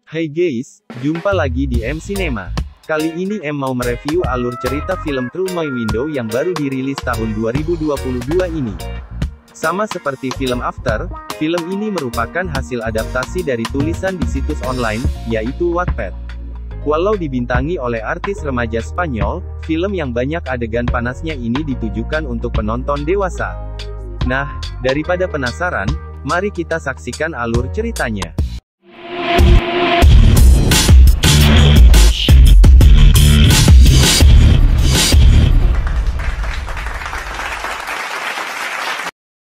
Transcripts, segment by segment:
Hai guys, jumpa lagi di M Cinema. Kali ini M mau mereview alur cerita film Through My Window yang baru dirilis tahun 2022 ini. Sama seperti film After, film ini merupakan hasil adaptasi dari tulisan di situs online, yaitu Wattpad. Walau dibintangi oleh artis remaja Spanyol, film yang banyak adegan panasnya ini ditujukan untuk penonton dewasa. Nah, daripada penasaran, mari kita saksikan alur ceritanya.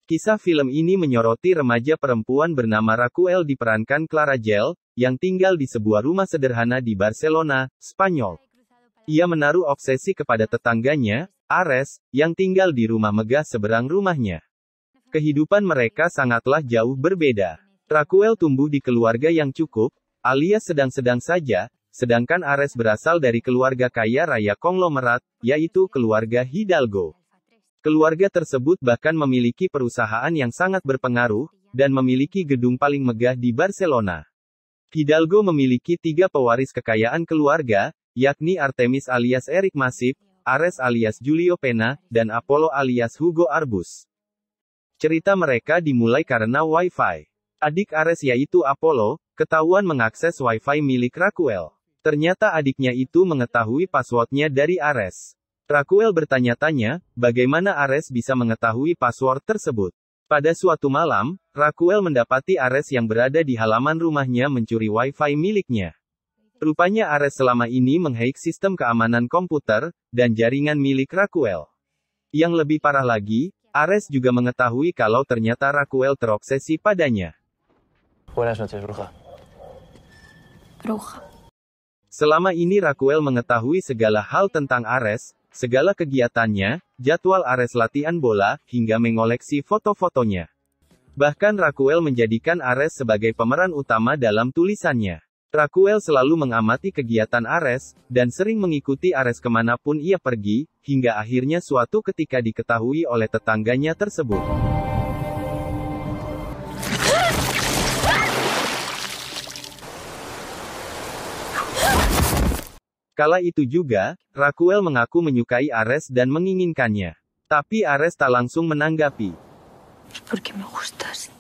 Kisah film ini menyoroti remaja perempuan bernama Raquel diperankan Clara Gel, yang tinggal di sebuah rumah sederhana di Barcelona, Spanyol. Ia menaruh obsesi kepada tetangganya, Ares, yang tinggal di rumah megah seberang rumahnya. Kehidupan mereka sangatlah jauh berbeda. Raquel tumbuh di keluarga yang cukup, alias sedang-sedang saja, sedangkan Ares berasal dari keluarga kaya raya konglomerat, yaitu keluarga Hidalgo. Keluarga tersebut bahkan memiliki perusahaan yang sangat berpengaruh, dan memiliki gedung paling megah di Barcelona. Hidalgo memiliki 3 pewaris kekayaan keluarga, yakni Artemis alias Eric Masip, Ares alias Julio Pena, dan Apollo alias Hugo Arbus. Cerita mereka dimulai karena Wi-Fi. Adik Ares yaitu Apollo, ketahuan mengakses Wi-Fi milik Raquel. Ternyata adiknya itu mengetahui passwordnya dari Ares. Raquel bertanya-tanya, bagaimana Ares bisa mengetahui password tersebut. Pada suatu malam, Raquel mendapati Ares yang berada di halaman rumahnya mencuri Wi-Fi miliknya. Rupanya Ares selama ini menghack sistem keamanan komputer, dan jaringan milik Raquel. Yang lebih parah lagi, Ares juga mengetahui kalau ternyata Raquel terobsesi padanya. Buenas noches, bruja. Bruja. Selama ini Raquel mengetahui segala hal tentang Ares, segala kegiatannya, jadwal Ares latihan bola, hingga mengoleksi foto-fotonya. Bahkan Raquel menjadikan Ares sebagai pemeran utama dalam tulisannya. Raquel selalu mengamati kegiatan Ares, dan sering mengikuti Ares kemanapun ia pergi, hingga akhirnya suatu ketika diketahui oleh tetangganya tersebut. Kala itu juga, Raquel mengaku menyukai Ares dan menginginkannya. Tapi Ares tak langsung menanggapi. Porque me gustas.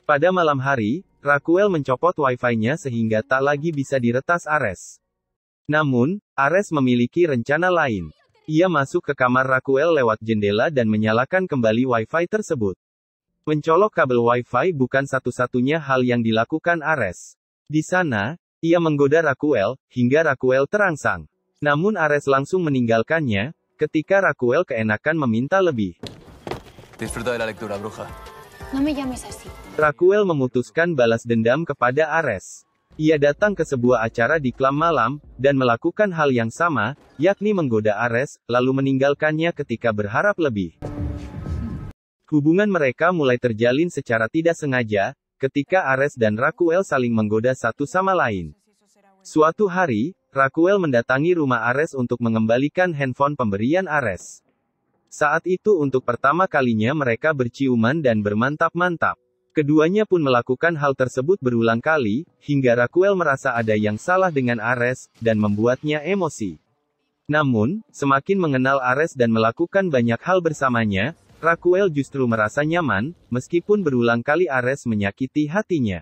Pada malam hari, Raquel mencopot Wi-Fi-nya sehingga tak lagi bisa diretas Ares. Namun, Ares memiliki rencana lain. Ia masuk ke kamar Raquel lewat jendela dan menyalakan kembali Wi-Fi tersebut. Mencolok kabel Wi-Fi bukan satu-satunya hal yang dilakukan Ares. Di sana, ia menggoda Raquel, hingga Raquel terangsang. Namun Ares langsung meninggalkannya, ketika Raquel keenakan meminta lebih. Disfruta de la lectura, bruja. No me llames así. Raquel memutuskan balas dendam kepada Ares. Ia datang ke sebuah acara di klub malam, dan melakukan hal yang sama, yakni menggoda Ares, lalu meninggalkannya ketika berharap lebih. Hubungan mereka mulai terjalin secara tidak sengaja, ketika Ares dan Raquel saling menggoda satu sama lain. Suatu hari, Raquel mendatangi rumah Ares untuk mengembalikan handphone pemberian Ares. Saat itu untuk pertama kalinya mereka berciuman dan bermantap-mantap. Keduanya pun melakukan hal tersebut berulang kali, hingga Raquel merasa ada yang salah dengan Ares, dan membuatnya emosi. Namun, semakin mengenal Ares dan melakukan banyak hal bersamanya, Raquel justru merasa nyaman, meskipun berulang kali Ares menyakiti hatinya.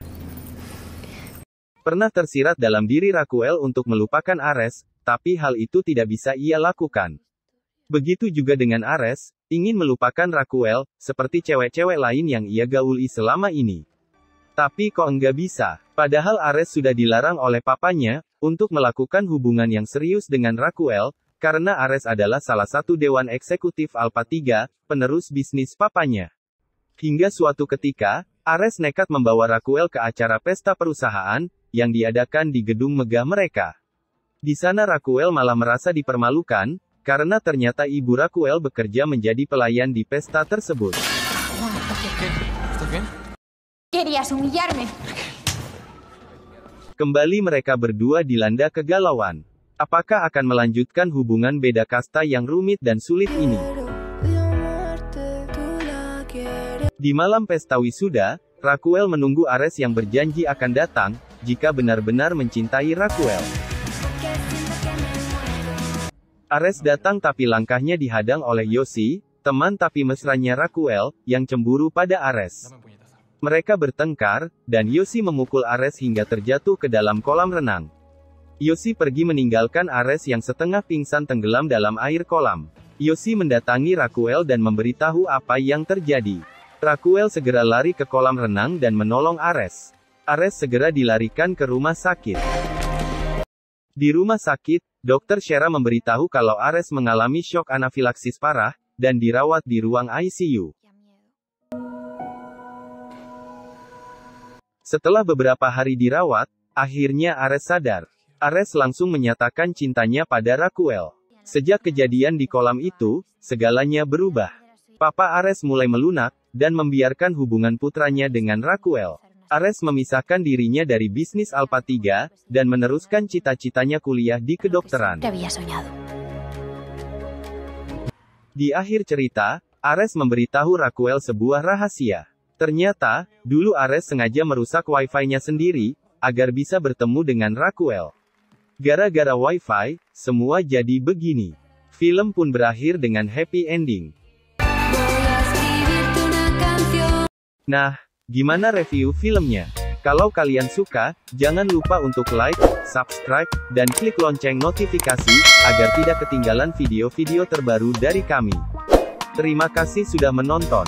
Pernah tersirat dalam diri Raquel untuk melupakan Ares, tapi hal itu tidak bisa ia lakukan. Begitu juga dengan Ares, ingin melupakan Raquel, seperti cewek-cewek lain yang ia gauli selama ini. Tapi kok enggak bisa, padahal Ares sudah dilarang oleh papanya, untuk melakukan hubungan yang serius dengan Raquel, karena Ares adalah salah satu dewan eksekutif Alpha 3, penerus bisnis papanya. Hingga suatu ketika, Ares nekat membawa Raquel ke acara pesta perusahaan, yang diadakan di gedung megah mereka. Di sana Raquel malah merasa dipermalukan, karena ternyata ibu Raquel bekerja menjadi pelayan di pesta tersebut. Querías humillarme. Kembali mereka berdua dilanda kegalauan. Apakah akan melanjutkan hubungan beda kasta yang rumit dan sulit ini? Di malam pesta wisuda, Raquel menunggu Ares yang berjanji akan datang, jika benar-benar mencintai Raquel. Ares datang tapi langkahnya dihadang oleh Yoshi, teman tapi mesranya Raquel, yang cemburu pada Ares. Mereka bertengkar, dan Yoshi memukul Ares hingga terjatuh ke dalam kolam renang. Yoshi pergi meninggalkan Ares yang setengah pingsan tenggelam dalam air kolam. Yoshi mendatangi Raquel dan memberitahu apa yang terjadi. Raquel segera lari ke kolam renang dan menolong Ares. Ares segera dilarikan ke rumah sakit. Di rumah sakit, Dr. Shera memberitahu kalau Ares mengalami shock anafilaksis parah, dan dirawat di ruang ICU. Setelah beberapa hari dirawat, akhirnya Ares sadar. Ares langsung menyatakan cintanya pada Raquel. Sejak kejadian di kolam itu, segalanya berubah. Papa Ares mulai melunak, dan membiarkan hubungan putranya dengan Raquel. Ares memisahkan dirinya dari bisnis Alpha 3, dan meneruskan cita-citanya kuliah di kedokteran. Di akhir cerita, Ares memberitahu Raquel sebuah rahasia. Ternyata, dulu Ares sengaja merusak wifi-nya sendiri, agar bisa bertemu dengan Raquel. Gara-gara wifi, semua jadi begini. Film pun berakhir dengan happy ending. Nah, gimana review filmnya? Kalau kalian suka, jangan lupa untuk like, subscribe, dan klik lonceng notifikasi, agar tidak ketinggalan video-video terbaru dari kami. Terima kasih sudah menonton.